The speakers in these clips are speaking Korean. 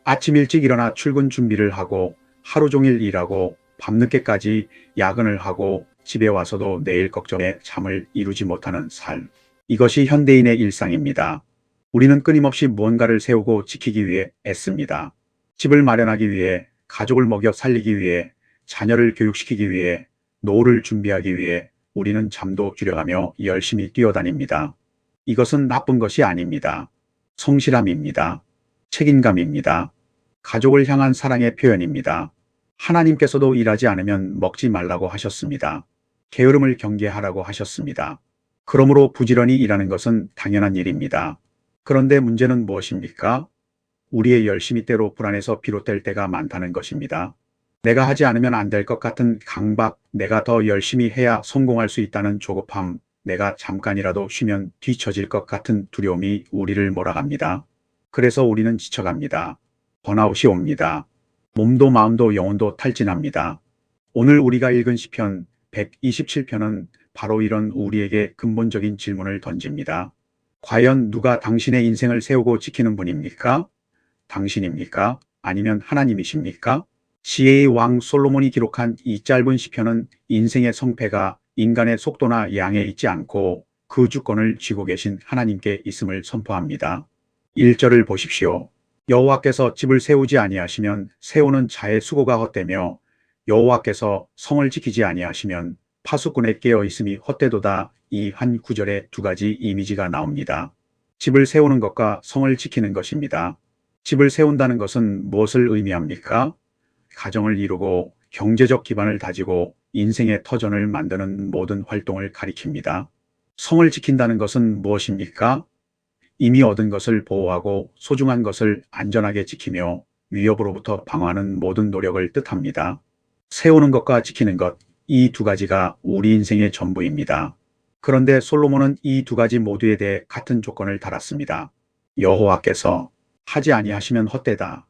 아침 일찍 일어나 출근 준비를 하고 하루 종일 일하고 밤늦게까지 야근을 하고 집에 와서도 내일 걱정에 잠을 이루지 못하는 삶. 이것이 현대인의 일상입니다. 우리는 끊임없이 무언가를 세우고 지키기 위해 애씁니다. 집을 마련하기 위해, 가족을 먹여 살리기 위해, 자녀를 교육시키기 위해, 노후를 준비하기 위해 우리는 잠도 줄여가며 열심히 뛰어다닙니다. 이것은 나쁜 것이 아닙니다. 성실함입니다. 책임감입니다. 가족을 향한 사랑의 표현입니다. 하나님께서도 일하지 않으면 먹지 말라고 하셨습니다. 게으름을 경계하라고 하셨습니다. 그러므로 부지런히 일하는 것은 당연한 일입니다. 그런데 문제는 무엇입니까? 우리의 열심이 때로 불안해서 비롯될 때가 많다는 것입니다. 내가 하지 않으면 안 될 것 같은 강박, 내가 더 열심히 해야 성공할 수 있다는 조급함, 내가 잠깐이라도 쉬면 뒤처질 것 같은 두려움이 우리를 몰아갑니다. 그래서 우리는 지쳐갑니다. 번아웃이 옵니다. 몸도 마음도 영혼도 탈진합니다. 오늘 우리가 읽은 시편 127편은 바로 이런 우리에게 근본적인 질문을 던집니다. 과연 누가 당신의 인생을 세우고 지키는 분입니까? 당신입니까? 아니면 하나님이십니까? 시의 왕 솔로몬이 기록한 이 짧은 시편은 인생의 성패가 인간의 속도나 양에 있지 않고 그 주권을 쥐고 계신 하나님께 있음을 선포합니다. 1절을 보십시오. 여호와께서 집을 세우지 아니하시면 세우는 자의 수고가 헛되며 여호와께서 성을 지키지 아니하시면 파수꾼의 깨어 있음이 헛되도다. 이 한 구절에 두 가지 이미지가 나옵니다. 집을 세우는 것과 성을 지키는 것입니다. 집을 세운다는 것은 무엇을 의미합니까? 가정을 이루고 경제적 기반을 다지고 인생의 터전을 만드는 모든 활동을 가리킵니다. 성을 지킨다는 것은 무엇입니까? 이미 얻은 것을 보호하고 소중한 것을 안전하게 지키며 위협으로부터 방어하는 모든 노력을 뜻합니다. 세우는 것과 지키는 것, 이 두 가지가 우리 인생의 전부입니다. 그런데 솔로몬은 이 두 가지 모두에 대해 같은 조건을 달았습니다. 여호와께서 하지 아니하시면 헛되다.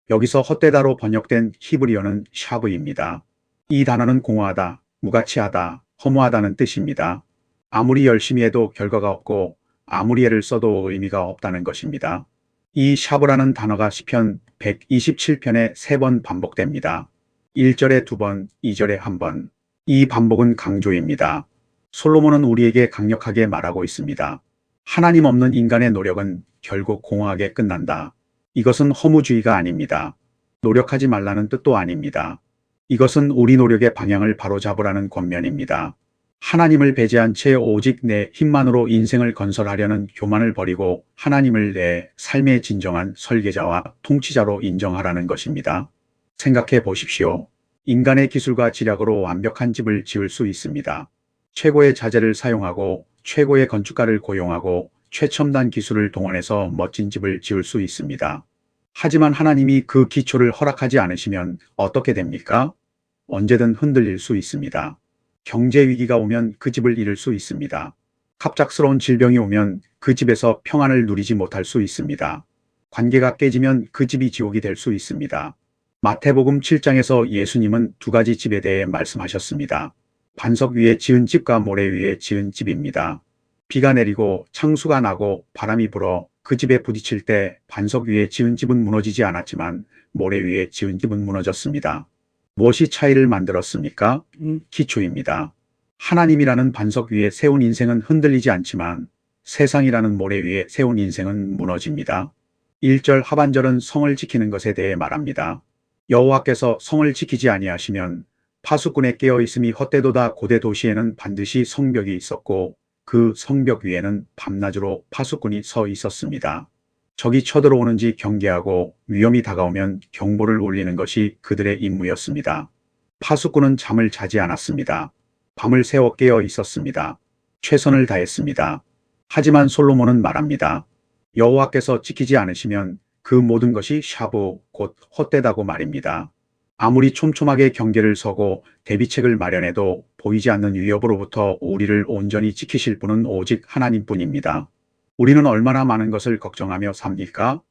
여기서 헛되다로 번역된 히브리어는 샤브입니다. 이 단어는 공허하다, 무가치하다, 허무하다는 뜻입니다. 아무리 열심히 해도 결과가 없고 아무리 애를 써도 의미가 없다는 것입니다. 이 샤브라는 단어가 시편 127편에 3번 반복됩니다. 1절에 2번, 2절에 1번. 이 반복은 강조입니다. 솔로몬은 우리에게 강력하게 말하고 있습니다. 하나님 없는 인간의 노력은 결국 공허하게 끝난다. 이것은 허무주의가 아닙니다. 노력하지 말라는 뜻도 아닙니다. 이것은 우리 노력의 방향을 바로잡으라는 권면입니다. 하나님을 배제한 채 오직 내 힘만으로 인생을 건설하려는 교만을 버리고 하나님을 내 삶의 진정한 설계자와 통치자로 인정하라는 것입니다. 생각해 보십시오. 인간의 기술과 지략으로 완벽한 집을 지을 수 있습니다. 최고의 자재를 사용하고 최고의 건축가를 고용하고 최첨단 기술을 동원해서 멋진 집을 지을 수 있습니다. 하지만 하나님이 그 기초를 허락하지 않으시면 어떻게 됩니까? 언제든 흔들릴 수 있습니다. 경제 위기가 오면 그 집을 잃을 수 있습니다. 갑작스러운 질병이 오면 그 집에서 평안을 누리지 못할 수 있습니다. 관계가 깨지면 그 집이 지옥이 될 수 있습니다. 마태복음 7장에서 예수님은 두 가지 집에 대해 말씀하셨습니다. 반석 위에 지은 집과 모래 위에 지은 집입니다. 비가 내리고 창수가 나고 바람이 불어 그 집에 부딪힐 때 반석 위에 지은 집은 무너지지 않았지만 모래 위에 지은 집은 무너졌습니다. 무엇이 차이를 만들었습니까? 기초입니다. 하나님이라는 반석 위에 세운 인생은 흔들리지 않지만 세상이라는 모래 위에 세운 인생은 무너집니다. 1절 하반절은 성을 지키는 것에 대해 말합니다. 여호와께서 성을 지키지 아니하시면 파수꾼의 깨어 있음이 헛되도다. 고대 도시에는 반드시 성벽이 있었고 그 성벽 위에는 밤낮으로 파수꾼이 서 있었습니다. 적이 쳐들어오는지 경계하고 위험이 다가오면 경보를 울리는 것이 그들의 임무였습니다. 파수꾼은 잠을 자지 않았습니다. 밤을 새워 깨어 있었습니다. 최선을 다했습니다. 하지만 솔로몬은 말합니다. 여호와께서 지키지 않으시면 그 모든 것이 샤브, 곧 헛되다고 말입니다. 아무리 촘촘하게 경계를 서고 대비책을 마련해도 보이지 않는 위협으로부터 우리를 온전히 지키실 분은 오직 하나님뿐입니다. 우리는 얼마나 많은 것을 걱정하며 삽니까?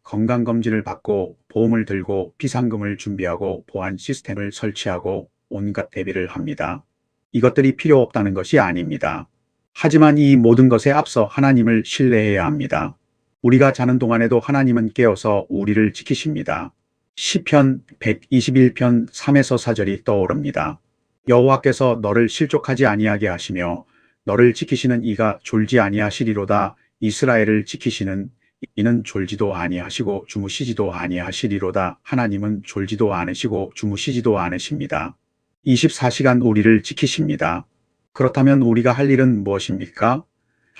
건강검진을 받고 보험을 들고 비상금을 준비하고 보안 시스템을 설치하고 온갖 대비를 합니다. 이것들이 필요 없다는 것이 아닙니다. 하지만 이 모든 것에 앞서 하나님을 신뢰해야 합니다. 우리가 자는 동안에도 하나님은 깨어서 우리를 지키십니다. 시편 121편 3에서 4절이 떠오릅니다. 여호와께서 너를 실족하지 아니하게 하시며 너를 지키시는 이가 졸지 아니하시리로다. 이스라엘을 지키시는 이는 졸지도 아니하시고 주무시지도 아니하시리로다. 하나님은 졸지도 않으시고 주무시지도 않으십니다. 24시간 우리를 지키십니다. 그렇다면 우리가 할 일은 무엇입니까?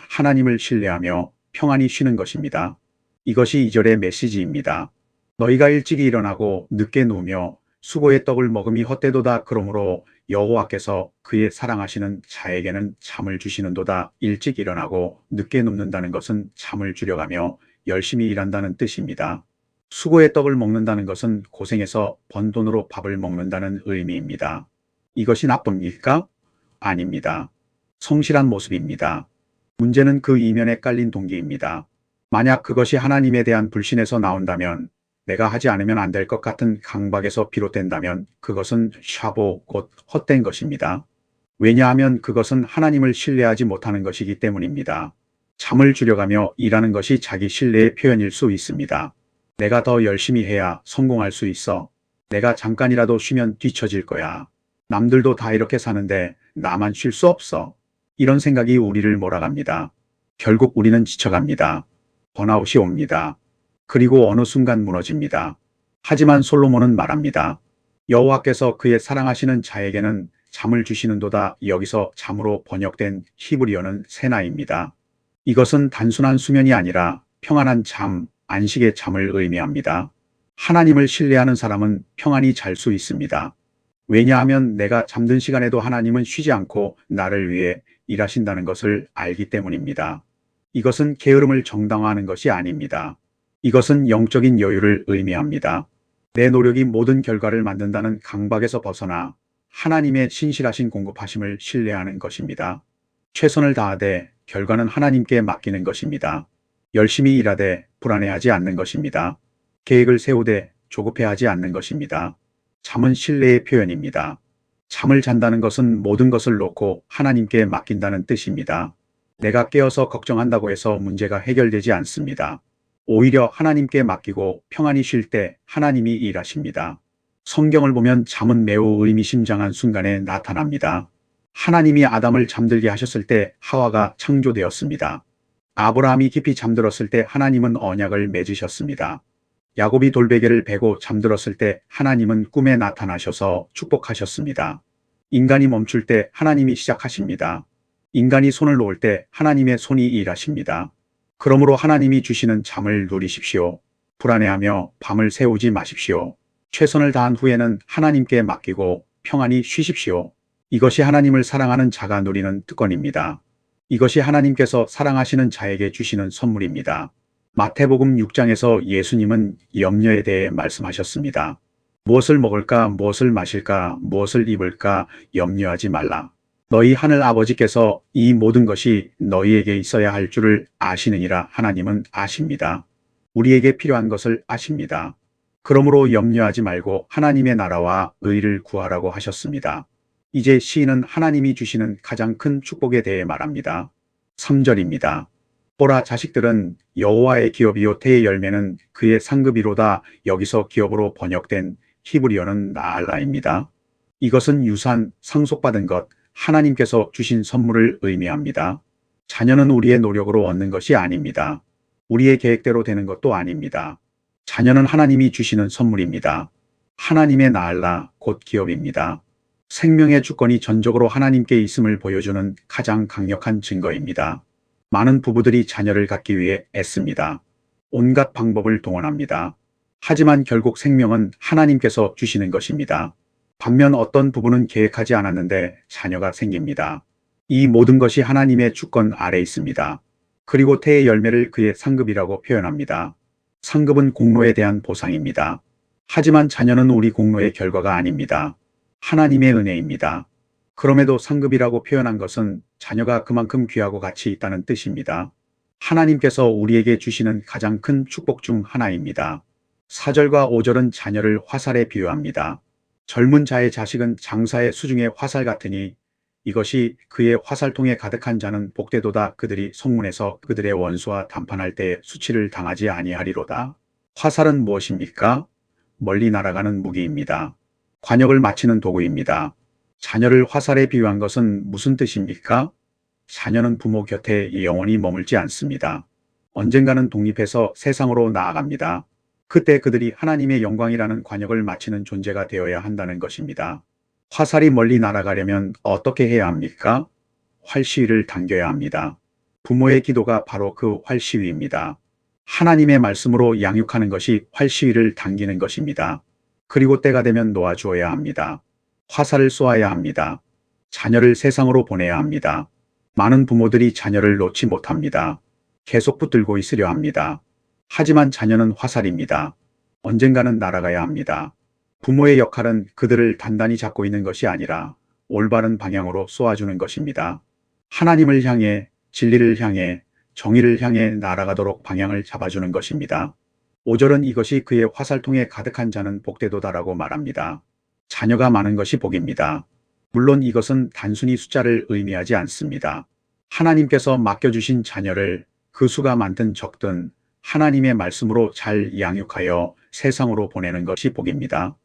하나님을 신뢰하며 평안히 쉬는 것입니다. 이것이 2절의 메시지입니다. 너희가 일찍이 일어나고 늦게 누우며 수고의 떡을 먹음이 헛되도다. 그러므로 여호와께서 그의 사랑하시는 자에게는 잠을 주시는도다. 일찍 일어나고 늦게 눕는다는 것은 잠을 줄여가며 열심히 일한다는 뜻입니다. 수고의 떡을 먹는다는 것은 고생해서 번 돈으로 밥을 먹는다는 의미입니다. 이것이 나쁩니까? 아닙니다. 성실한 모습입니다. 문제는 그 이면에 깔린 동기입니다. 만약 그것이 하나님에 대한 불신에서 나온다면, 내가 하지 않으면 안 될 것 같은 강박에서 비롯된다면 그것은 샤보, 곧 헛된 것입니다. 왜냐하면 그것은 하나님을 신뢰하지 못하는 것이기 때문입니다. 잠을 줄여가며 일하는 것이 자기 신뢰의 표현일 수 있습니다. 내가 더 열심히 해야 성공할 수 있어. 내가 잠깐이라도 쉬면 뒤처질 거야. 남들도 다 이렇게 사는데 나만 쉴 수 없어. 이런 생각이 우리를 몰아갑니다. 결국 우리는 지쳐갑니다. 번아웃이 옵니다. 그리고 어느 순간 무너집니다. 하지만 솔로몬은 말합니다. 여호와께서 그의 사랑하시는 자에게는 잠을 주시는도다. 여기서 잠으로 번역된 히브리어는 세나입니다. 이것은 단순한 수면이 아니라 평안한 잠, 안식의 잠을 의미합니다. 하나님을 신뢰하는 사람은 평안히 잘 수 있습니다. 왜냐하면 내가 잠든 시간에도 하나님은 쉬지 않고 나를 위해 일하신다는 것을 알기 때문입니다. 이것은 게으름을 정당화하는 것이 아닙니다. 이것은 영적인 여유를 의미합니다. 내 노력이 모든 결과를 만든다는 강박에서 벗어나 하나님의 신실하신 공급하심을 신뢰하는 것입니다. 최선을 다하되 결과는 하나님께 맡기는 것입니다. 열심히 일하되 불안해하지 않는 것입니다. 계획을 세우되 조급해하지 않는 것입니다. 잠은 신뢰의 표현입니다. 잠을 잔다는 것은 모든 것을 놓고 하나님께 맡긴다는 뜻입니다. 내가 깨어서 걱정한다고 해서 문제가 해결되지 않습니다. 오히려 하나님께 맡기고 평안히 쉴 때 하나님이 일하십니다. 성경을 보면 잠은 매우 의미심장한 순간에 나타납니다. 하나님이 아담을 잠들게 하셨을 때 하와가 창조되었습니다. 아브라함이 깊이 잠들었을 때 하나님은 언약을 맺으셨습니다. 야곱이 돌베개를 베고 잠들었을 때 하나님은 꿈에 나타나셔서 축복하셨습니다. 인간이 멈출 때 하나님이 시작하십니다. 인간이 손을 놓을 때 하나님의 손이 일하십니다. 그러므로 하나님이 주시는 잠을 누리십시오. 불안해하며 밤을 새우지 마십시오. 최선을 다한 후에는 하나님께 맡기고 평안히 쉬십시오. 이것이 하나님을 사랑하는 자가 누리는 특권입니다. 이것이 하나님께서 사랑하시는 자에게 주시는 선물입니다. 마태복음 6장에서 예수님은 염려에 대해 말씀하셨습니다. 무엇을 먹을까, 무엇을 마실까, 무엇을 입을까 염려하지 말라. 너희 하늘 아버지께서 이 모든 것이 너희에게 있어야 할 줄을 아시느니라. 하나님은 아십니다. 우리에게 필요한 것을 아십니다. 그러므로 염려하지 말고 하나님의 나라와 의를 구하라고 하셨습니다. 이제 시인은 하나님이 주시는 가장 큰 축복에 대해 말합니다. 3절입니다. 보라, 자식들은 여호와의 기업이요 태의 열매는 그의 상급이로다. 여기서 기업으로 번역된 히브리어는 나알라입니다. 이것은 유산, 상속받은 것, 하나님께서 주신 선물을 의미합니다. 자녀는 우리의 노력으로 얻는 것이 아닙니다. 우리의 계획대로 되는 것도 아닙니다. 자녀는 하나님이 주시는 선물입니다. 하나님의 나알라, 곧 기업입니다. 생명의 주권이 전적으로 하나님께 있음을 보여주는 가장 강력한 증거입니다. 많은 부부들이 자녀를 갖기 위해 애씁니다. 온갖 방법을 동원합니다. 하지만 결국 생명은 하나님께서 주시는 것입니다. 반면 어떤 부부는 계획하지 않았는데 자녀가 생깁니다. 이 모든 것이 하나님의 주권 아래 있습니다. 그리고 태의 열매를 그의 상급이라고 표현합니다. 상급은 공로에 대한 보상입니다. 하지만 자녀는 우리 공로의 결과가 아닙니다. 하나님의 은혜입니다. 그럼에도 상급이라고 표현한 것은 자녀가 그만큼 귀하고 가치 있다는 뜻입니다. 하나님께서 우리에게 주시는 가장 큰 축복 중 하나입니다. 4절과 5절은 자녀를 화살에 비유합니다. 젊은 자의 자식은 장사의 수중의 화살 같으니 이것이 그의 화살통에 가득한 자는 복되도다. 그들이 성문에서 그들의 원수와 담판할 때 수치를 당하지 아니하리로다. 화살은 무엇입니까? 멀리 날아가는 무기입니다. 관역을 맞추는 도구입니다. 자녀를 화살에 비유한 것은 무슨 뜻입니까? 자녀는 부모 곁에 영원히 머물지 않습니다. 언젠가는 독립해서 세상으로 나아갑니다. 그때 그들이 하나님의 영광이라는 관역을 마치는 존재가 되어야 한다는 것입니다. 화살이 멀리 날아가려면 어떻게 해야 합니까? 활시위를 당겨야 합니다. 부모의 기도가 바로 그 활시위입니다. 하나님의 말씀으로 양육하는 것이 활시위를 당기는 것입니다. 그리고 때가 되면 놓아주어야 합니다. 화살을 쏘아야 합니다. 자녀를 세상으로 보내야 합니다. 많은 부모들이 자녀를 놓지 못합니다. 계속 붙들고 있으려 합니다. 하지만 자녀는 화살입니다. 언젠가는 날아가야 합니다. 부모의 역할은 그들을 단단히 잡고 있는 것이 아니라 올바른 방향으로 쏘아주는 것입니다. 하나님을 향해, 진리를 향해, 정의를 향해 날아가도록 방향을 잡아주는 것입니다. 5절은 이것이 그의 화살통에 가득한 자는 복되도다라고 말합니다. 자녀가 많은 것이 복입니다. 물론 이것은 단순히 숫자를 의미하지 않습니다. 하나님께서 맡겨주신 자녀를 그 수가 많든 적든 하나님의 말씀으로 잘 양육하여 세상으로 보내는 것이 복입니다.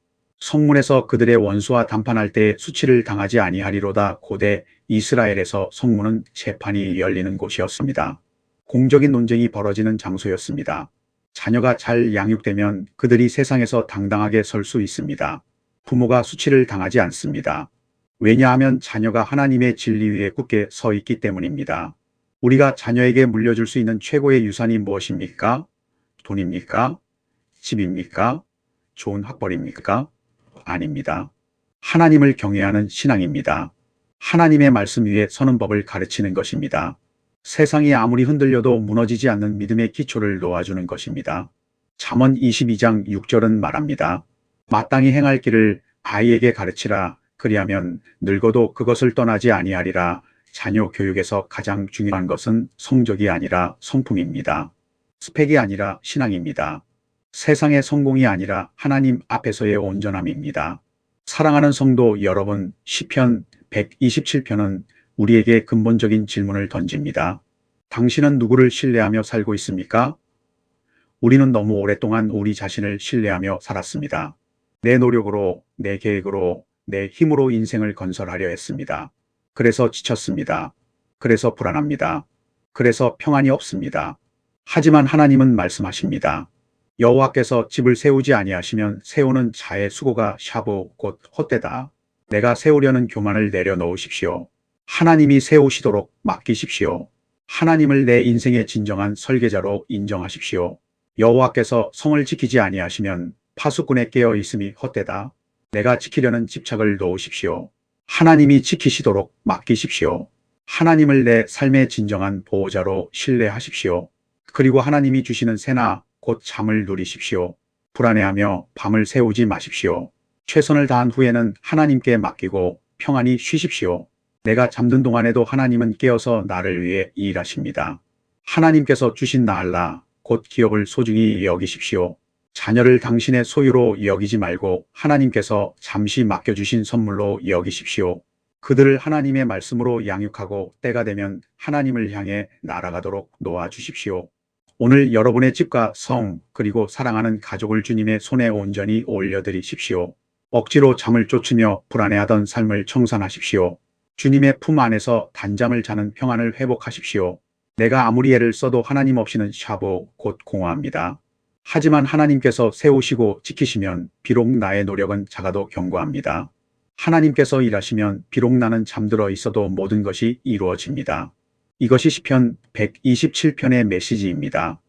성문에서 그들의 원수와 담판할 때 수치를 당하지 아니하리로다. 고대 이스라엘에서 성문은 재판이 열리는 곳이었습니다. 공적인 논쟁이 벌어지는 장소였습니다. 자녀가 잘 양육되면 그들이 세상에서 당당하게 설 수 있습니다. 부모가 수치를 당하지 않습니다. 왜냐하면 자녀가 하나님의 진리 위에 굳게 서 있기 때문입니다. 우리가 자녀에게 물려줄 수 있는 최고의 유산이 무엇입니까? 돈입니까? 집입니까? 좋은 학벌입니까? 아닙니다. 하나님을 경외하는 신앙입니다. 하나님의 말씀 위에 서는 법을 가르치는 것입니다. 세상이 아무리 흔들려도 무너지지 않는 믿음의 기초를 놓아주는 것입니다. 잠언 22장 6절은 말합니다. 마땅히 행할 길을 아이에게 가르치라. 그리하면 늙어도 그것을 떠나지 아니하리라. 자녀 교육에서 가장 중요한 것은 성적이 아니라 성품입니다. 스펙이 아니라 신앙입니다. 세상의 성공이 아니라 하나님 앞에서의 온전함입니다. 사랑하는 성도 여러분, 시편 127편은 우리에게 근본적인 질문을 던집니다. 당신은 누구를 신뢰하며 살고 있습니까? 우리는 너무 오랫동안 우리 자신을 신뢰하며 살았습니다. 내 노력으로, 내 계획으로, 내 힘으로 인생을 건설하려 했습니다. 그래서 지쳤습니다. 그래서 불안합니다. 그래서 평안이 없습니다. 하지만 하나님은 말씀하십니다. 여호와께서 집을 세우지 아니하시면 세우는 자의 수고가 샤브 곧 헛되다. 내가 세우려는 교만을 내려놓으십시오. 하나님이 세우시도록 맡기십시오. 하나님을 내 인생의 진정한 설계자로 인정하십시오. 여호와께서 성을 지키지 아니하시면 파수꾼에 깨어 있음이 헛되다. 내가 지키려는 집착을 놓으십시오. 하나님이 지키시도록 맡기십시오. 하나님을 내 삶의 진정한 보호자로 신뢰하십시오. 그리고 하나님이 주시는 새나 곧 잠을 누리십시오. 불안해하며 밤을 새우지 마십시오. 최선을 다한 후에는 하나님께 맡기고 평안히 쉬십시오. 내가 잠든 동안에도 하나님은 깨어서 나를 위해 일하십니다. 하나님께서 주신 나알라 곧 기업을 소중히 여기십시오. 자녀를 당신의 소유로 여기지 말고 하나님께서 잠시 맡겨주신 선물로 여기십시오. 그들을 하나님의 말씀으로 양육하고 때가 되면 하나님을 향해 날아가도록 놓아주십시오. 오늘 여러분의 집과 성 그리고 사랑하는 가족을 주님의 손에 온전히 올려드리십시오. 억지로 잠을 쫓으며 불안해하던 삶을 청산하십시오. 주님의 품 안에서 단잠을 자는 평안을 회복하십시오. 내가 아무리 애를 써도 하나님 없이는 샤브 곧 공허합니다. 하지만 하나님께서 세우시고 지키시면 비록 나의 노력은 작아도 견고합니다. 하나님께서 일하시면 비록 나는 잠들어 있어도 모든 것이 이루어집니다. 이것이 시편 127편의 메시지입니다.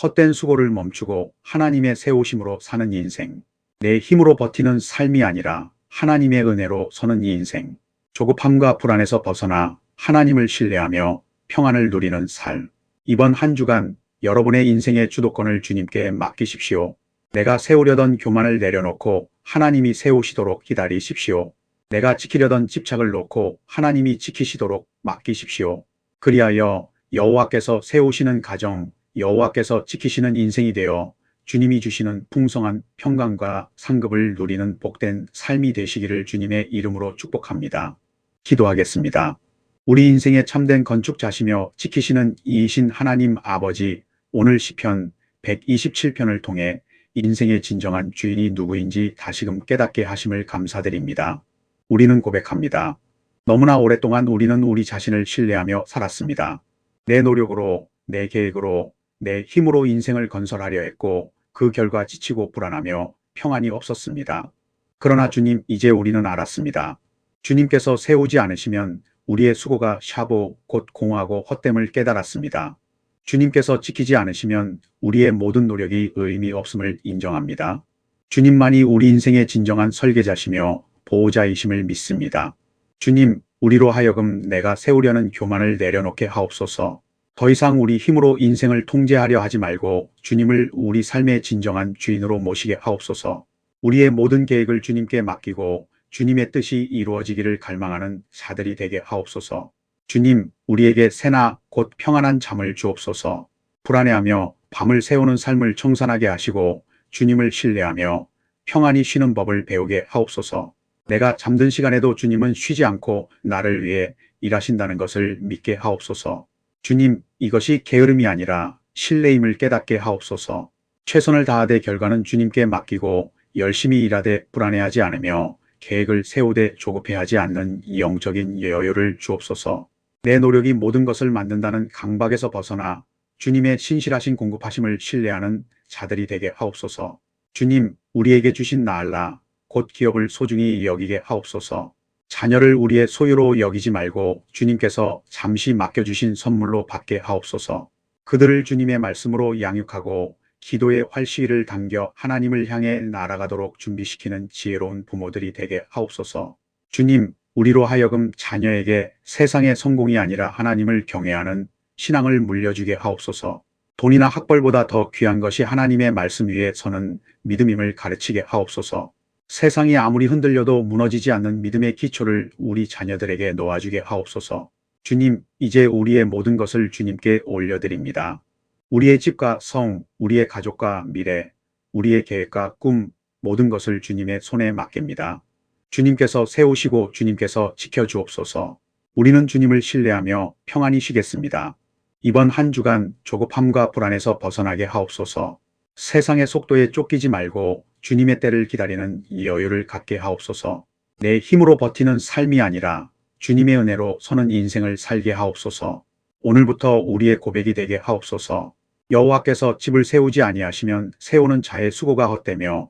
헛된 수고를 멈추고 하나님의 세우심으로 사는 인생. 내 힘으로 버티는 삶이 아니라 하나님의 은혜로 서는 이 인생. 조급함과 불안에서 벗어나 하나님을 신뢰하며 평안을 누리는 삶. 이번 한 주간 여러분의 인생의 주도권을 주님께 맡기십시오. 내가 세우려던 교만을 내려놓고 하나님이 세우시도록 기다리십시오. 내가 지키려던 집착을 놓고 하나님이 지키시도록 맡기십시오. 그리하여 여호와께서 세우시는 가정, 여호와께서 지키시는 인생이 되어 주님이 주시는 풍성한 평강과 상급을 누리는 복된 삶이 되시기를 주님의 이름으로 축복합니다. 기도하겠습니다. 우리 인생의 참된 건축자시며 지키시는 이이신 하나님 아버지, 오늘 시편 127편을 통해 인생의 진정한 주인이 누구인지 다시금 깨닫게 하심을 감사드립니다. 우리는 고백합니다. 너무나 오랫동안 우리는 우리 자신을 신뢰하며 살았습니다. 내 노력으로, 내 계획으로, 내 힘으로 인생을 건설하려 했고 그 결과 지치고 불안하며 평안이 없었습니다. 그러나 주님, 이제 우리는 알았습니다. 주님께서 세우지 않으시면 우리의 수고가 샤보, 곧 공허하고 헛됨을 깨달았습니다. 주님께서 지키지 않으시면 우리의 모든 노력이 의미 없음을 인정합니다. 주님만이 우리 인생의 진정한 설계자시며 보호자이심을 믿습니다. 주님, 우리로 하여금 내가 세우려는 교만을 내려놓게 하옵소서. 더 이상 우리 힘으로 인생을 통제하려 하지 말고 주님을 우리 삶의 진정한 주인으로 모시게 하옵소서. 우리의 모든 계획을 주님께 맡기고 주님의 뜻이 이루어지기를 갈망하는 자들이 되게 하옵소서. 주님, 우리에게 새나 곧 평안한 잠을 주옵소서. 불안해하며 밤을 새우는 삶을 청산하게 하시고 주님을 신뢰하며 평안히 쉬는 법을 배우게 하옵소서. 내가 잠든 시간에도 주님은 쉬지 않고 나를 위해 일하신다는 것을 믿게 하옵소서. 주님, 이것이 게으름이 아니라 신뢰임을 깨닫게 하옵소서. 최선을 다하되 결과는 주님께 맡기고 열심히 일하되 불안해하지 않으며 계획을 세우되 조급해하지 않는 영적인 여유를 주옵소서. 내 노력이 모든 것을 만든다는 강박에서 벗어나 주님의 신실하신 공급하심을 신뢰하는 자들이 되게 하옵소서. 주님, 우리에게 주신 나알라, 곧 기업을 소중히 여기게 하옵소서. 자녀를 우리의 소유로 여기지 말고 주님께서 잠시 맡겨주신 선물로 받게 하옵소서. 그들을 주님의 말씀으로 양육하고 기도의 활시위를 당겨 하나님을 향해 날아가도록 준비시키는 지혜로운 부모들이 되게 하옵소서. 주님, 우리로 하여금 자녀에게 세상의 성공이 아니라 하나님을 경외하는 신앙을 물려주게 하옵소서. 돈이나 학벌보다 더 귀한 것이 하나님의 말씀 위에 서는 믿음임을 가르치게 하옵소서. 세상이 아무리 흔들려도 무너지지 않는 믿음의 기초를 우리 자녀들에게 놓아주게 하옵소서. 주님, 이제 우리의 모든 것을 주님께 올려드립니다. 우리의 집과 성, 우리의 가족과 미래, 우리의 계획과 꿈, 모든 것을 주님의 손에 맡깁니다. 주님께서 세우시고 주님께서 지켜주옵소서. 우리는 주님을 신뢰하며 평안히 쉬겠습니다. 이번 한 주간 조급함과 불안에서 벗어나게 하옵소서. 세상의 속도에 쫓기지 말고 주님의 때를 기다리는 여유를 갖게 하옵소서. 내 힘으로 버티는 삶이 아니라 주님의 은혜로 서는 인생을 살게 하옵소서. 오늘부터 우리의 고백이 되게 하옵소서. 여호와께서 집을 세우지 아니하시면 세우는 자의 수고가 헛되며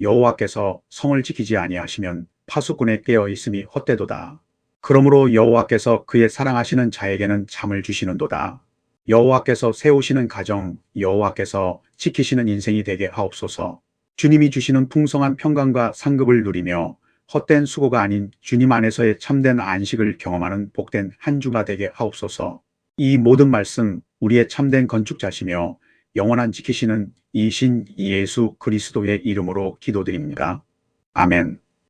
여호와께서 성을 지키지 아니하시면 파수꾼의 깨어 있음이 헛되도다. 그러므로 여호와께서 그의 사랑하시는 자에게는 잠을 주시는도다. 여호와께서 세우시는 가정, 여호와께서 지키시는 인생이 되게 하옵소서. 주님이 주시는 풍성한 평강과 상급을 누리며 헛된 수고가 아닌 주님 안에서의 참된 안식을 경험하는 복된 한 주가 되게 하옵소서. 이 모든 말씀 우리의 참된 건축자시며 영원한 지키시는 이신 예수 그리스도의 이름으로 기도드립니다. 아멘.